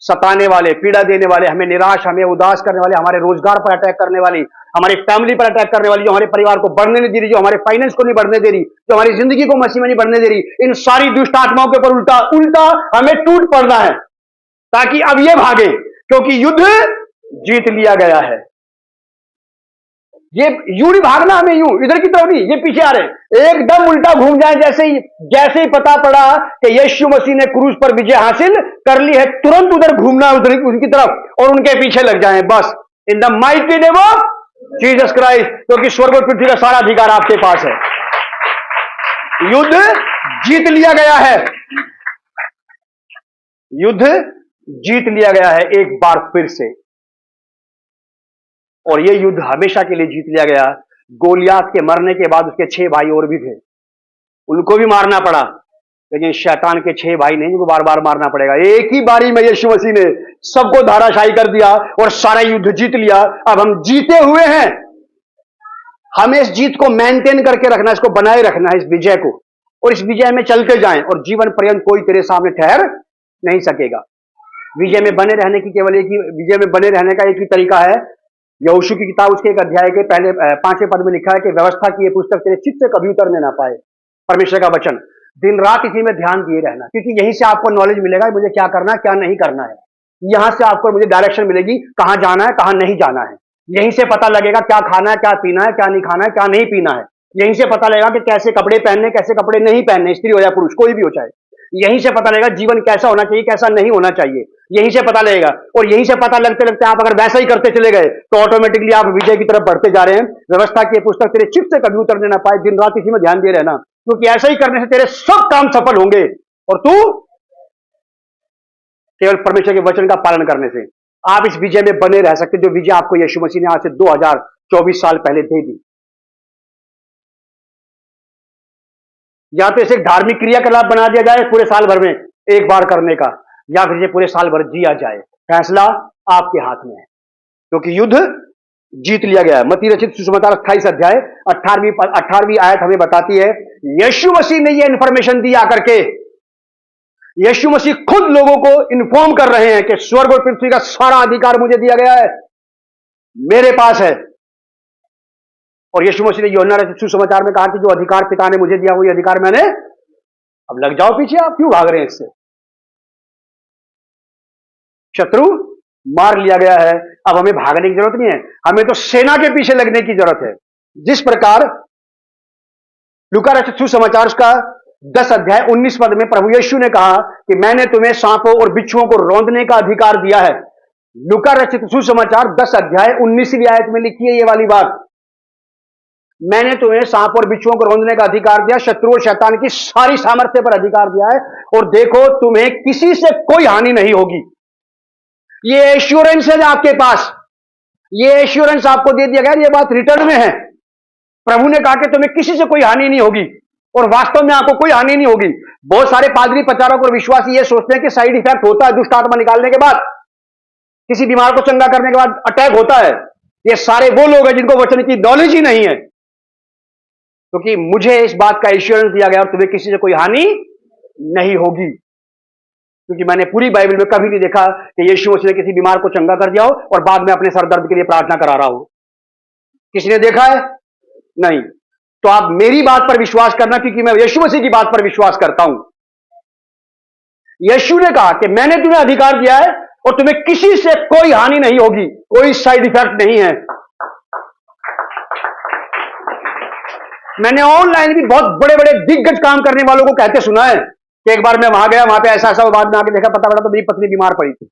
S1: सताने वाले, पीड़ा देने वाले, हमें निराश, हमें उदास करने वाले, हमारे रोजगार पर अटैक करने वाली, हमारी फैमिली पर अटैक करने वाली, जो हमारे परिवार को बढ़ने नहीं दे रही, जो हमारे फाइनेंस को नहीं बढ़ने दे रही, जो हमारी जिंदगी को मसीह में नहीं बढ़ने दे रही, इन सारी दुष्ट आत्माओं के ऊपर उल्टा उल्टा हमें टूट पड़ना है, ताकि अब ये भागे, क्योंकि युद्ध जीत लिया गया है। ये यूं नहीं भागना हमें, यूं इधर की तरफ नहीं, ये पीछे आ रहे हैं, एकदम उल्टा घूम जाए। जैसे ही पता पड़ा कि यीशु मसीह ने क्रूस पर विजय हासिल कर ली है, तुरंत उधर घूमना, उधर उनकी तरफ, और उनके पीछे लग जाएं बस, in the mighty name of Jesus Christ, क्योंकि स्वर्ग और पृथ्वी का सारा अधिकार आपके पास है। युद्ध जीत लिया गया है, युद्ध जीत लिया गया है एक बार फिर से, और यह युद्ध हमेशा के लिए जीत लिया गया। गोलियात के मरने के बाद उसके 6 भाई और भी थे, उनको भी मारना पड़ा, लेकिन शैतान के 6 भाई नहीं, जिनको बार बार मारना पड़ेगा। एक ही बारी में यीशु मसीह ने सबको धाराशायी कर दिया और सारा युद्ध जीत लिया। अब हम जीते हुए हैं, हमें इस जीत को मेंटेन करके रखना, इसको बनाए रखना है, इस विजय को, और इस विजय में चलते जाएं, और जीवन पर्यंत कोई तेरे सामने ठहर नहीं सकेगा। विजय में बने रहने की केवल एक ही, विजय में बने रहने का एक ही तरीका है। यहोशू की किताब उसके एक अध्याय के पहले 5वें पद में लिखा है कि व्यवस्था की ये पुस्तक तेरे चित्त से कभी उतरने ना पाए। परमेश्वर का वचन, दिन रात इसी में ध्यान दिए रहना, क्योंकि यहीं से आपको नॉलेज मिलेगा मुझे क्या करना है, क्या नहीं करना है। यहां से आपको मुझे डायरेक्शन मिलेगी, कहां जाना है, कहां नहीं जाना है। यहीं से पता लगेगा क्या खाना है, क्या पीना है, क्या नहीं खाना है, क्या नहीं पीना है। यहीं से पता लगेगा कि कैसे कपड़े पहनने, कैसे कपड़े नहीं पहनने, स्त्री हो या पुरुष, कोई भी हो चाहे। यहीं से पता लगेगा जीवन कैसा होना चाहिए, कैसा नहीं होना चाहिए, यहीं से पता लगेगा। और यहीं से पता लगते लगते आप अगर वैसा ही करते चले गए तो ऑटोमेटिकली आप विजय की तरफ बढ़ते जा रहे हैं। व्यवस्था की पुस्तक तेरे चित्त से कभी उतरने ना पाए, दिन रात इसी में ध्यान दे रहना, क्योंकि ऐसा ही करने से तेरे सब काम सफल होंगे, और तू केवल परमेश्वर के वचन का पालन करने से आप इस विजय में बने रह सकते, जो विजय आपको यीशु मसीह ने आज से 2024 साल पहले दे दी। या तो इसे धार्मिक क्रियाकलाप बना दिया जाए पूरे साल भर में एक बार करने का, या फिर इसे पूरे साल भर जिया जाए। फैसला आपके हाथ में है, क्योंकि युद्ध जीत लिया गया है। मत्ती रचित सुसमाचार 28 अध्याय 18वीं आयत हमें बताती है, यीशु मसीह ने यह इंफॉर्मेशन दी आकर के, यीशु मसीह खुद लोगों को इन्फॉर्म कर रहे हैं कि स्वर्ग और पृथ्वी का सारा अधिकार मुझे दिया गया है, मेरे पास है। और यीशु मसीह ने यूहन्ना रचित सुसमाचार में कहा कि जो अधिकार पिता ने मुझे दिया वही अधिकार मैंने, अब लग जाओ पीछे, आप क्यों भाग रहे हैं इससे? शत्रु मार लिया गया है, अब हमें भागने की जरूरत नहीं है, हमें तो सेना के पीछे लगने की जरूरत है। जिस प्रकार लूका रचित सुसमाचार का 10 अध्याय 19 पद में प्रभु यीशु ने कहा कि मैंने तुम्हें सांपों और बिच्छुओं को रौंदने का अधिकार दिया है। लूका रचित सुसमाचार 10 अध्याय 19वीं आयत में लिखी है ये वाली बात, मैंने तुम्हें सांप और बिच्छुओं को रौंदने का अधिकार दिया, शत्रु और शैतान की सारी सामर्थ्य पर अधिकार दिया है, और देखो तुम्हें किसी से कोई हानि नहीं होगी। ये एश्योरेंस है आपके पास, ये एश्योरेंस आपको दे दिया गया, ये बात रिटर्न में है। प्रभु ने कहा कि तुम्हें किसी से कोई हानि नहीं होगी, और वास्तव में आपको कोई हानि नहीं होगी। बहुत सारे पादरी, प्रचारक और विश्वासी ये सोचते हैं कि साइड इफेक्ट होता है दुष्ट आत्मा निकालने के बाद, किसी बीमार को चंगा करने के बाद अटैक होता है। ये सारे वो लोग हैं जिनको वचन की नॉलेज ही नहीं है, क्योंकि मुझे इस बात का एश्योरेंस दिया गया और तुम्हें किसी से कोई हानि नहीं होगी। क्योंकि मैंने पूरी बाइबल में कभी नहीं देखा कि यीशु मसीह ने किसी बीमार को चंगा कर दिया हो और बाद में अपने सर दर्द के लिए प्रार्थना करा रहा हो। किसी ने देखा है? नहीं। तो आप मेरी बात पर विश्वास करना, क्योंकि मैं यीशु मसीह की बात पर विश्वास करता हूं। यीशु ने कहा कि मैंने तुम्हें अधिकार दिया है और तुम्हें किसी से कोई हानि नहीं होगी, कोई साइड इफेक्ट नहीं है। मैंने ऑनलाइन भी बहुत बड़े बड़े दिग्गज काम करने वालों को कहते सुना है कि एक बार मैं वहां गया, वहां पे ऐसा ऐसा, बाद में आके देखा, पता पड़ा तो मेरी पत्नी बीमार पड़ी थी।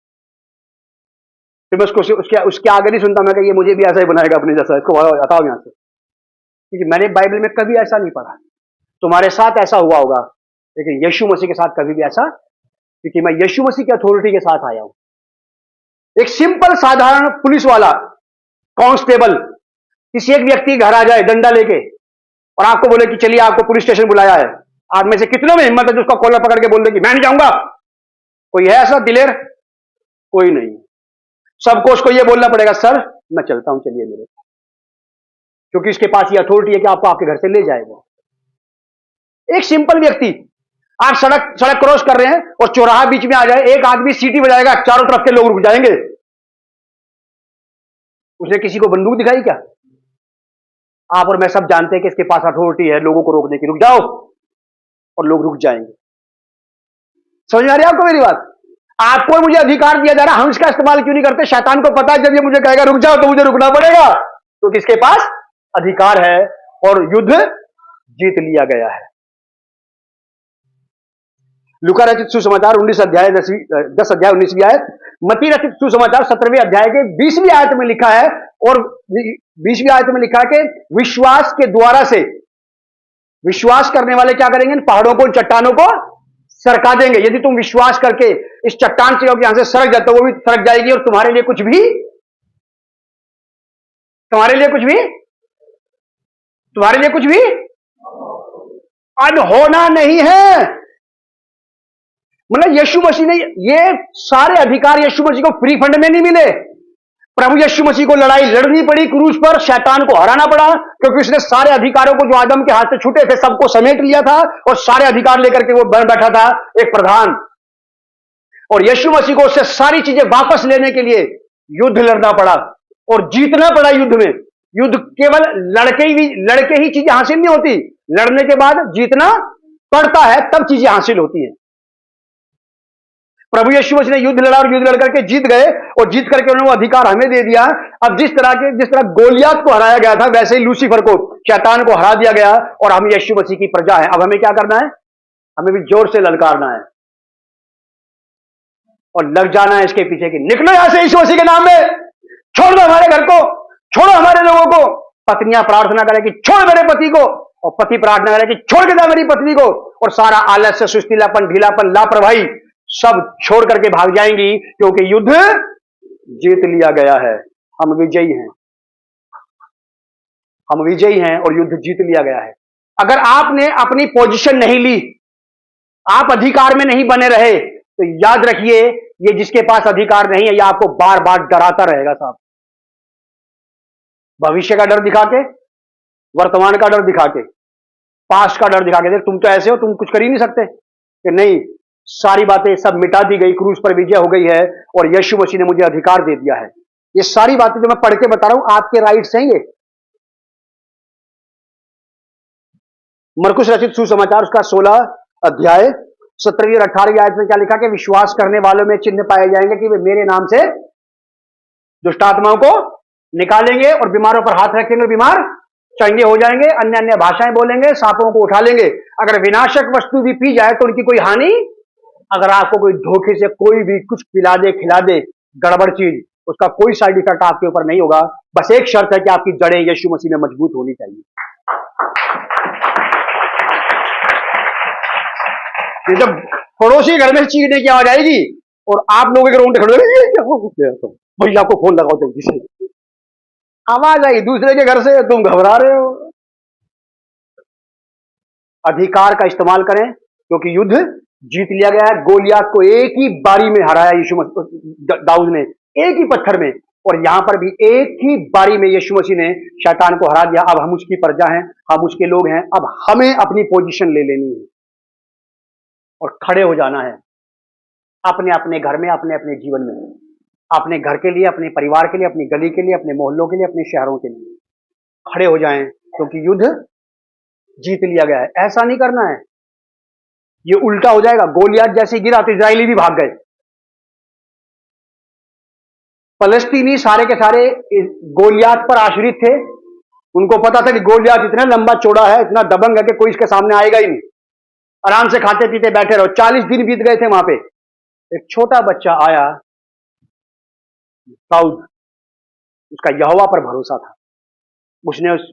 S1: फिर मैं उसके आगे नहीं सुनता, मैं कि ये मुझे भी ऐसा ही बनाएगा अपने जैसा, इसको हटाओ यहां से, क्योंकि मैंने बाइबल में कभी ऐसा नहीं पढ़ा। तुम्हारे साथ ऐसा हुआ होगा, लेकिन यीशु मसीह के साथ कभी भी ऐसा, क्योंकि मैं यीशु मसीह की अथॉरिटी के साथ आया हूं। एक सिंपल साधारण पुलिस वाला, कांस्टेबल, किसी एक व्यक्ति घर आ जाए डंडा लेके और आपको बोले कि चलिए आपको पुलिस स्टेशन बुलाया है, आप में से कितनों में हिम्मत है जो उसका कॉलर पकड़ के बोल दे कि मैं नहीं जाऊंगा? कोई है ऐसा दिलेर? कोई नहीं। सबको उसको ये बोलना पड़ेगा, सर मैं चलता हूं, चलिए मेरे, क्योंकि इसके पास ये अथॉरिटी है कि आपको आपके घर से ले जाएगा। एक सिंपल व्यक्ति, आप सड़क क्रॉस कर रहे हैं और चौराहा बीच में आ जाए, एक आदमी सीटी बजाएगा, चारों तरफ के लोग रुक जाएंगे। उसने किसी को बंदूक दिखाई क्या? आप और मैं सब जानते हैं कि इसके पास अथॉरिटी है लोगों को रोकने की, रुक जाओ, और लोग रुक जाएंगे। समझ में आ रही है आपको मेरी बात? आपको मुझे अधिकार दिया जा रहा है, हम इसका इस्तेमाल क्यों नहीं करते? शैतान को पता है जब ये मुझे कहेगा रुक जाओ तो मुझे रुकना पड़ेगा, तो किसके पास अधिकार है और युद्ध जीत लिया गया है। लूका रचित सुसमाचार 10 अध्याय 19वीं आयत, मत्ती रचित सुसमाचार 17वें अध्याय के 20वीं आयत में लिखा है, और 20वीं आयत में लिखा है कि विश्वास के द्वारा से विश्वास करने वाले क्या करेंगे? इन पहाड़ों को, चट्टानों को सरका देंगे। यदि तुम विश्वास करके इस चट्टान से यहां से सरक जाते हो, वो भी सरक जाएगी, और तुम्हारे लिए कुछ भी अनहोना नहीं है। मतलब यीशु मसीह ने ये सारे अधिकार यीशु मसीह को फ्री फंड में नहीं मिले। प्रभु यीशु मसीह को लड़ाई लड़नी पड़ी क्रूस पर, शैतान को हराना पड़ा, क्योंकि उसने सारे अधिकारों को जो आदम के हाथ से छूटे थे सबको समेट लिया था, और सारे अधिकार लेकर के वो बन बैठा था एक प्रधान। और यीशु मसीह को उससे सारी चीजें वापस लेने के लिए युद्ध लड़ना पड़ा और जीतना पड़ा। युद्ध में, युद्ध केवल लड़के ही चीजें हासिल नहीं होती, लड़ने के बाद जीतना पड़ता है, तब चीजें हासिल होती हैं। प्रभु यीशु मसीह ने युद्ध लड़ा और युद्ध लड़ करके जीत गए, और जीत करके उन्होंने वो अधिकार हमें दे दिया। अब जिस तरह गोलियत को हराया गया था, वैसे ही लूसीफर को, शैतान को हरा दिया गया, और हम यीशु मसीह की प्रजा है। अब हमें क्या करना है? हमें भी जोर से ललकारना है और लग जाना है इसके पीछे कि निकलो यहां से यीशु मसीह के नाम में, छोड़ दो हमारे घर को, छोड़ो हमारे लोगों को। पत्नियां प्रार्थना करें कि छोड़ मेरे पति को, और पति प्रार्थना करें कि छोड़ के जा मेरी पत्नी को, और सारा आलस्य, सुस्तीलापन, ढीलापन, लापरवाही सब छोड़ करके भाग जाएंगी, क्योंकि युद्ध जीत लिया गया है। हम विजयी हैं, हम विजयी हैं और युद्ध जीत लिया गया है। अगर आपने अपनी पोजीशन नहीं ली, आप अधिकार में नहीं बने रहे, तो याद रखिए ये जिसके पास अधिकार नहीं है ये आपको बार बार डराता रहेगा साहब। भविष्य का डर दिखा के, वर्तमान का डर दिखा के, पास्ट का डर दिखा के, तुम तो ऐसे हो, तुम कुछ कर ही नहीं सकते, कि नहीं, सारी बातें सब मिटा दी गई, क्रूस पर विजय हो गई है और यीशु मसीह ने मुझे अधिकार दे दिया है। ये सारी बातें जो मैं पढ़ के बता रहा हूं आपके राइट्स हैं ये। मरकुस रचित सुसमाचार उसका 16 अध्याय 17 और 18 आयत में क्या लिखा कि विश्वास करने वालों में चिन्ह पाए जाएंगे कि वे मेरे नाम से दुष्ट आत्माओं को निकालेंगे और बीमारों पर हाथ रखेंगे, बीमार चंगे हो जाएंगे, अन्य अन्य भाषाएं बोलेंगे, सांपों को उठा लेंगे। अगर विनाशक वस्तु भी पी जाए तो उनकी कोई हानि, अगर आपको कोई धोखे से कोई भी कुछ पिला दे, खिला दे, गड़बड़ चीज, उसका कोई साइड इफेक्ट आपके ऊपर नहीं होगा। बस एक शर्त है कि आपकी जड़ें यीशु मसीह में मजबूत होनी चाहिए। जब पड़ोसी घर में चीखने की आवाज आएगी और आप लोगों के रोंगटे खड़े हो, भैया को फोन लगाओ जल्दी से, आवाज आई दूसरे के घर से, तुम घबरा रहे हो। अधिकार का इस्तेमाल करें क्योंकि युद्ध जीत लिया गया है। गोलियात को एक ही बारी में हराया दाऊद ने, एक ही पत्थर में, और यहां पर भी एक ही बारी में यीशु मसीह ने शैतान को हरा दिया। अब हम उसकी प्रजा हैं, हम उसके लोग हैं। अब हमें अपनी पोजीशन ले लेनी है और खड़े हो जाना है अपने अपने घर में, अपने अपने जीवन में, अपने घर के लिए, अपने परिवार के लिए, अपनी गली के लिए, अपने मोहल्लों के लिए, अपने शहरों के लिए खड़े हो जाएं, क्योंकि युद्ध जीत लिया गया है। ऐसा नहीं करना है, ये उल्टा हो जाएगा। गोलियात जैसे गिरा तो इजरायली भी भाग गए। फलस्तीनी सारे के सारे गोलियात पर आश्रित थे। उनको पता था कि गोलियात इतना लंबा चौड़ा है, इतना दबंग है कि कोई इसके सामने आएगा ही नहीं। आराम से खाते पीते बैठे रहो। 40 दिन बीत गए थे वहां पे। एक छोटा बच्चा आया, दाऊद, उसका यहोवा पर भरोसा था। उसने उस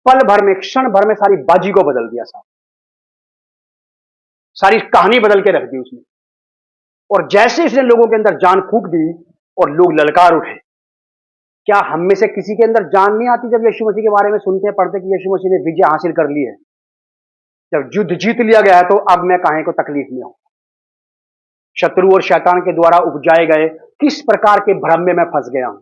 S1: पल भर में, क्षण भर में सारी बाजी को बदल दिया साहब, सारी कहानी बदल के रख दी उसने। और जैसे इसने लोगों के अंदर जान फूंक दी और लोग ललकार उठे। क्या हम में से किसी के अंदर जान नहीं आती जब यीशु मसीह के बारे में सुनते पढ़ते कि यीशु मसीह ने विजय हासिल कर ली है, जब युद्ध जीत लिया गया है, तो अब मैं काहे को तकलीफ में हूं। शत्रु और शैतान के द्वारा उपजाए गए किस प्रकार के भ्रम में मैं फंस गया हूं।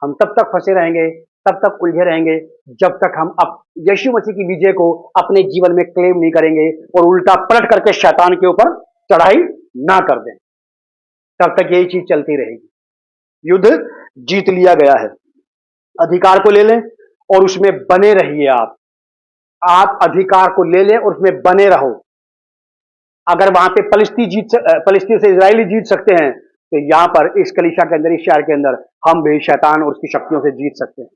S1: हम तब तक फंसे रहेंगे, तब तक उलझे रहेंगे, जब तक हम अब यीशु मसीह की विजय को अपने जीवन में क्लेम नहीं करेंगे और उल्टा पलट करके शैतान के ऊपर चढ़ाई ना कर दें। तब तक यही चीज चलती रहेगी। युद्ध जीत लिया गया है। अधिकार को ले लें और उसमें बने रहिए। आप अधिकार को ले लें और उसमें बने रहो। अगर वहां पे फलस्तीन से इजरायली जीत सकते हैं, तो यहां पर इस कलीसिया के अंदर, इस शहर के अंदर हम भी शैतान और उसकी शक्तियों से जीत सकते हैं।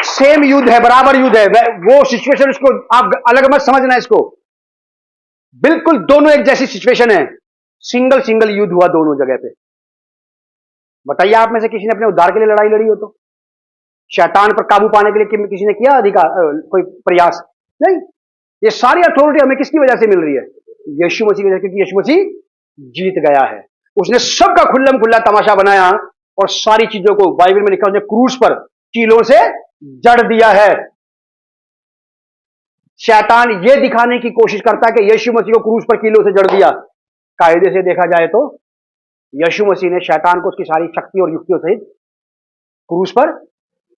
S1: सेम युद्ध है, बराबर युद्ध है। वो सिचुएशन, उसको आप अलग मत समझना। इसको बिल्कुल दोनों एक जैसी सिचुएशन है। सिंगल सिंगल युद्ध हुआ दोनों जगह पे। बताइए आप में से किसी ने अपने उद्धार के लिए लड़ाई लड़ी हो तो? शैतान पर काबू पाने के लिए किसी ने किया अधिकार, कोई प्रयास? नहीं। ये सारी अथॉरिटी हमें किसकी वजह से मिल रही है? यीशु मसीह की वजह से, क्योंकि यीशु मसीह जीत गया है। उसने सबका खुल्लम खुल्ला तमाशा बनाया और सारी चीजों को, बाइबल में लिखा, उसने क्रूस पर कीलों से जड़ दिया है। शैतान ये दिखाने की कोशिश करता है कि यीशु मसीह को क्रूस पर कीलों से जड़ दिया। कायदे से देखा जाए तो यीशु मसीह ने शैतान को उसकी सारी शक्ति और युक्तियों सहित क्रूस पर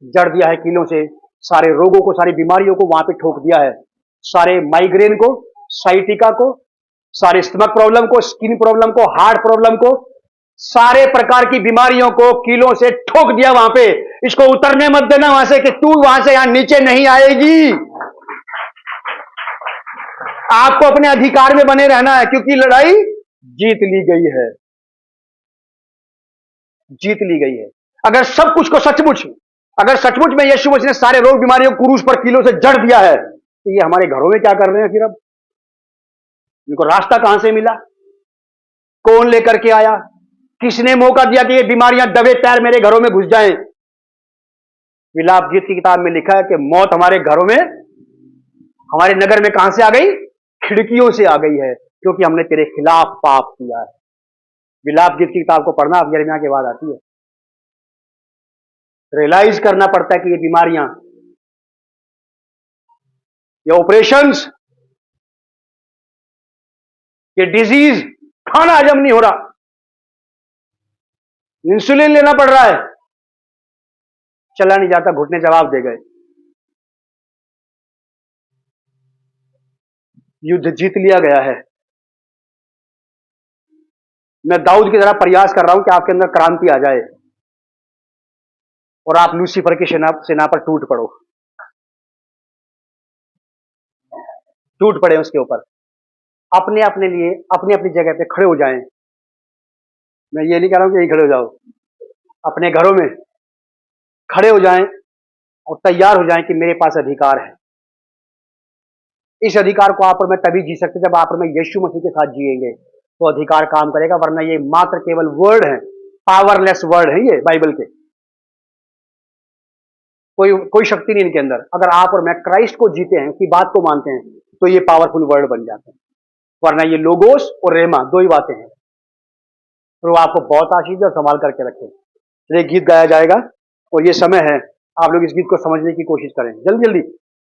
S1: जड़ दिया है कीलों से। सारे रोगों को, सारी बीमारियों को वहां पे ठोक दिया है। सारे माइग्रेन को, साइटिका को, सारे स्टमक प्रॉब्लम को, स्किन प्रॉब्लम को, हार्ट प्रॉब्लम को, सारे प्रकार की बीमारियों को कीलों से ठोक दिया वहां पे। इसको उतरने मत देना वहां से, कि तू वहां से यहां नीचे नहीं आएगी। आपको अपने अधिकार में बने रहना है, क्योंकि लड़ाई जीत ली गई है, जीत ली गई है। अगर सब कुछ को सचमुच, अगर सचमुच में यीशु मसीह ने सारे रोग बीमारियों को क्रूस पर कीलों से जड़ दिया है, तो ये हमारे घरों में क्या कर रहे हैं फिर? अब इनको रास्ता कहां से मिला? कौन लेकर के आया? किसने मौका दिया कि ये बीमारियां दबे पैर मेरे घरों में घुस जाएं? विलाप गीत की किताब में लिखा है कि मौत हमारे घरों में, हमारे नगर में कहां से आ गई? खिड़कियों से आ गई है, क्योंकि हमने तेरे खिलाफ पाप किया है। विलाप गीत की किताब को पढ़ना, अब यिर्मयाह के बाद आती है। रियलाइज करना पड़ता है कि ये बीमारियां, ये ऑपरेशंस, ये डिजीज, खाना हजम नहीं हो रहा, इंसुलिन लेना पड़ रहा है, चला नहीं जाता, घुटने जवाब दे गए। युद्ध जीत लिया गया है। मैं दाऊद की तरह प्रयास कर रहा हूं कि आपके अंदर क्रांति आ जाए और आप लूसीफर की सेना पर टूट पड़े उसके ऊपर, अपने अपने लिए अपनी अपनी जगह पे खड़े हो जाएं। मैं ये नहीं कह रहा हूं कि यही खड़े हो जाओ, अपने घरों में खड़े हो जाएं और तैयार हो जाएं कि मेरे पास अधिकार है। इस अधिकार को आप और मैं तभी जी सकते जब आप और मैं यीशु मसीह के साथ जिएंगे, तो अधिकार काम करेगा, वरना ये मात्र केवल वर्ड है, पावरलेस वर्ड है ये बाइबल के। कोई शक्ति नहीं इनके अंदर। अगर आप और मैं क्राइस्ट को जीते हैं, उसकी बात को मानते हैं, तो ये पावरफुल वर्ड बन जाते हैं, वरना ये लोगोस और रेमा दो ही बातें हैं। तो आपको बहुत आशीष और संभाल करके रखें। एक गीत गाया जाएगा और ये समय है, आप लोग इस गीत को समझने की कोशिश करें जल्दी जल्दी।